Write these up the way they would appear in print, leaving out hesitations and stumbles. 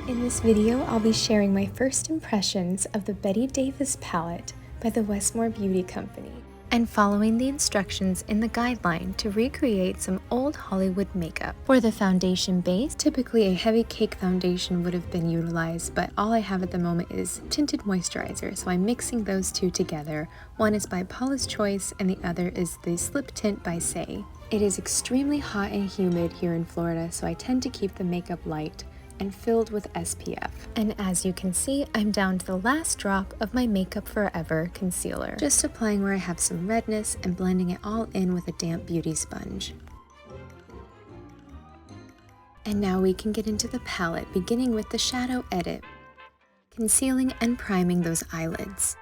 In this video, I'll be sharing my first impressions of the Bette Davis palette by the Westmore Beauty company, and following the instructions in the guideline to recreate some old Hollywood makeup. For the foundation base, typically a heavy cake foundation would have been utilized, but all I have at the moment is tinted moisturizer, so I'm mixing those two together. One is by Paula's Choice and the other is the Lip Tint by Say. It is extremely hot and humid here in Florida, so I tend to keep the makeup light and filled with SPF. And as you can see, I'm down to the last drop of my Makeup Forever concealer. Just applying where I have some redness and blending it all in with a damp beauty sponge. And now we can get into the palette, beginning with the shadow edit, concealing and priming those eyelids.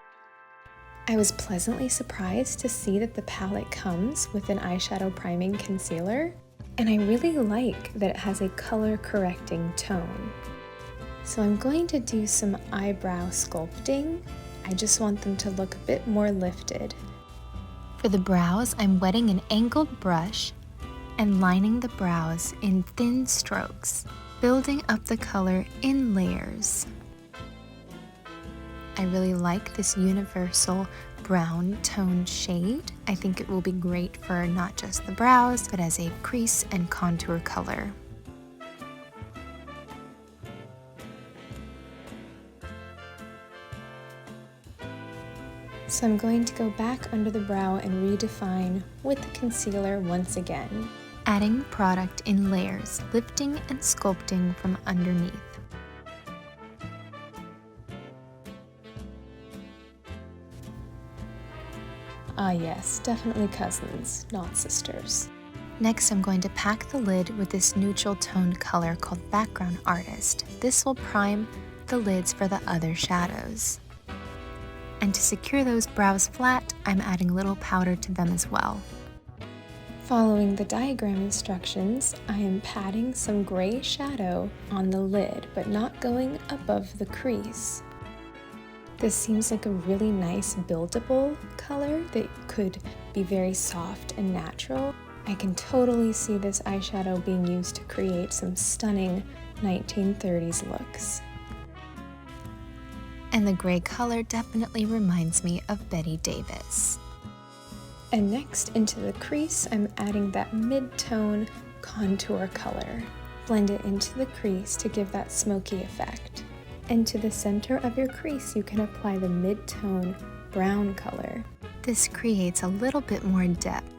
I was pleasantly surprised to see that the palette comes with an eyeshadow priming concealer. And I really like that it has a color correcting tone. So I'm going to do some eyebrow sculpting. I just want them to look a bit more lifted. For the brows, I'm wetting an angled brush and lining the brows in thin strokes, building up the color in layers. I really like this universal brown toned shade. I think it will be great for not just the brows, but as a crease and contour color. So I'm going to go back under the brow and redefine with the concealer once again. Adding product in layers, lifting and sculpting from underneath. Ah yes, definitely cousins, not sisters. Next, I'm going to pack the lid with this neutral toned color called Background Artist. This will prime the lids for the other shadows. And to secure those brows flat, I'm adding a little powder to them as well. Following the diagram instructions, I am patting some gray shadow on the lid, but not going above the crease. This seems like a really nice buildable color that could be very soft and natural. I can totally see this eyeshadow being used to create some stunning 1930s looks. And the gray color definitely reminds me of Bette Davis. And next, into the crease, I'm adding that mid-tone contour color. Blend it into the crease to give that smoky effect. And to the center of your crease, you can apply the mid-tone brown color. This creates a little bit more depth.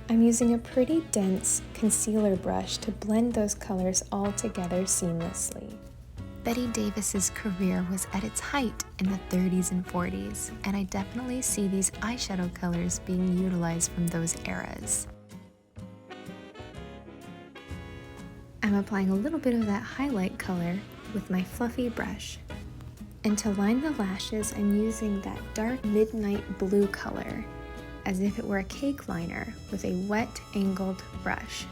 I'm using a pretty dense concealer brush to blend those colors all together seamlessly. Bette Davis's career was at its height in the 30s and 40s, and I definitely see these eyeshadow colors being utilized from those eras. I'm applying a little bit of that highlight color with my fluffy brush. And to line the lashes, I'm using that dark midnight blue color, as if it were a cake liner with a wet angled brush.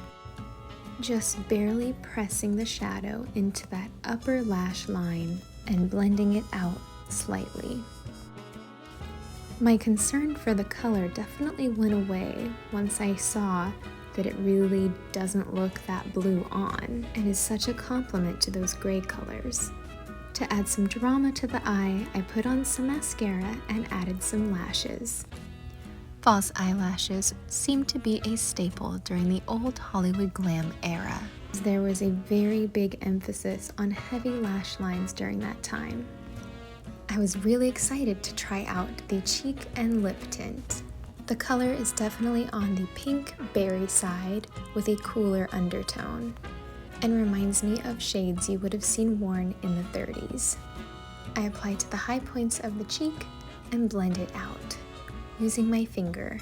Just barely pressing the shadow into that upper lash line and blending it out slightly. My concern for the color definitely went away once I saw that it really doesn't look that blue on and is such a compliment to those gray colors. To add some drama to the eye, I put on some mascara and added some lashes. False eyelashes seemed to be a staple during the old Hollywood glam era. There was a very big emphasis on heavy lash lines during that time. I was really excited to try out the cheek and lip tint. The color is definitely on the pink berry side with a cooler undertone, and reminds me of shades you would have seen worn in the 30s. I apply to the high points of the cheek and blend it out, using my finger,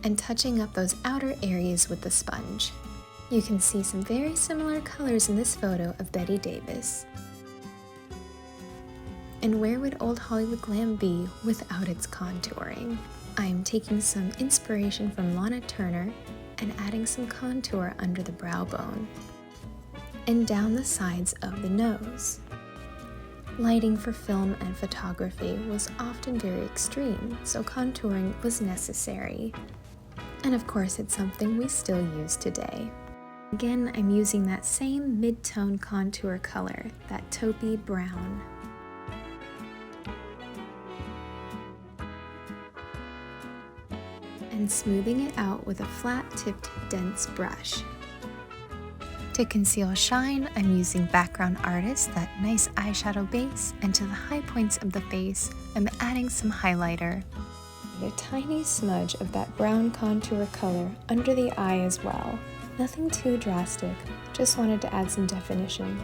and touching up those outer areas with the sponge. You can see some very similar colors in this photo of Bette Davis. And where would old Hollywood glam be without its contouring? I'm taking some inspiration from Lana Turner and adding some contour under the brow bone and down the sides of the nose. Lighting for film and photography was often very extreme, so contouring was necessary. And of course, it's something we still use today. Again, I'm using that same mid-tone contour color, that taupey brown. And smoothing it out with a flat-tipped, dense brush. To conceal shine, I'm using Background Artist, that nice eyeshadow base, and to the high points of the face, I'm adding some highlighter. And a tiny smudge of that brown contour color under the eye as well. Nothing too drastic, just wanted to add some definition.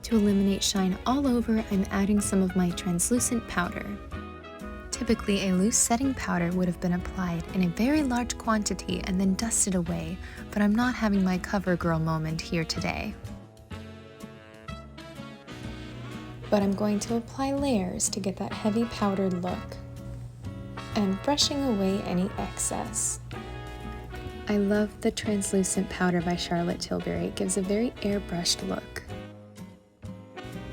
To eliminate shine all over, I'm adding some of my translucent powder. Typically, a loose setting powder would have been applied in a very large quantity and then dusted away, but I'm not having my CoverGirl moment here today. But I'm going to apply layers to get that heavy powdered look, and brushing away any excess. I love the translucent powder by Charlotte Tilbury. It gives a very airbrushed look.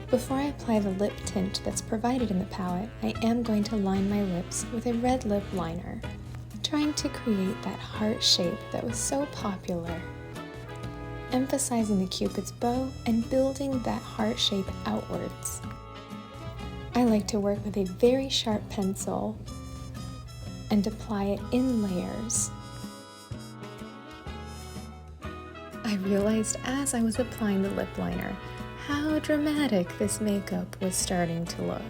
Before I apply the lip tint that's provided in the palette, I am going to line my lips with a red lip liner, trying to create that heart shape that was so popular, emphasizing the Cupid's bow and building that heart shape outwards. I like to work with a very sharp pencil and apply it in layers. I realized as I was applying the lip liner how dramatic this makeup was starting to look.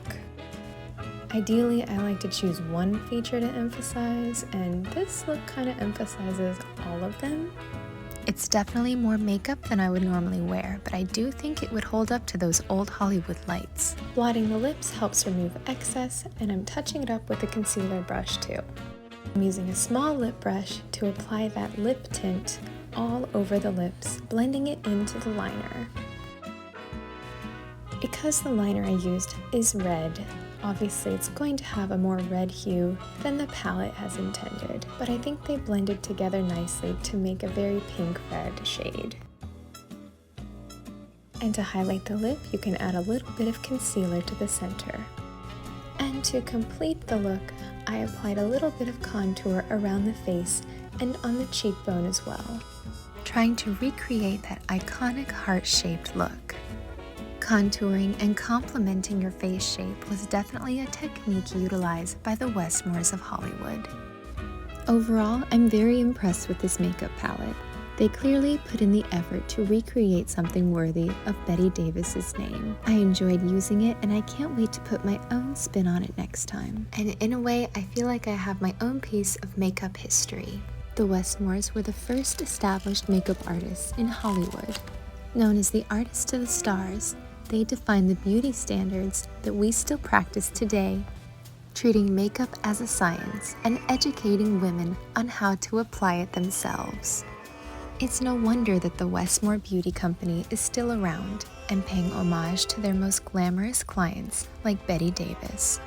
Ideally, I like to choose one feature to emphasize, and this look kind of emphasizes all of them. It's definitely more makeup than I would normally wear, but I do think it would hold up to those old Hollywood lights. Blotting the lips helps remove excess, and I'm touching it up with a concealer brush too. I'm using a small lip brush to apply that lip tint all over the lips, blending it into the liner. Because the liner I used is red, obviously it's going to have a more red hue than the palette has intended, but I think they blended together nicely to make a very pink-red shade. And to highlight the lip, you can add a little bit of concealer to the center. And to complete the look, I applied a little bit of contour around the face and on the cheekbone as well, trying to recreate that iconic heart-shaped look. Contouring and complementing your face shape was definitely a technique utilized by the Westmores of Hollywood. Overall, I'm very impressed with this makeup palette. They clearly put in the effort to recreate something worthy of Bette Davis's name. I enjoyed using it, and I can't wait to put my own spin on it next time. And in a way, I feel like I have my own piece of makeup history. The Westmores were the first established makeup artists in Hollywood. Known as the artists to the stars, they defined the beauty standards that we still practice today, treating makeup as a science and educating women on how to apply it themselves. It's no wonder that the Westmore Beauty Company is still around and paying homage to their most glamorous clients like Bette Davis.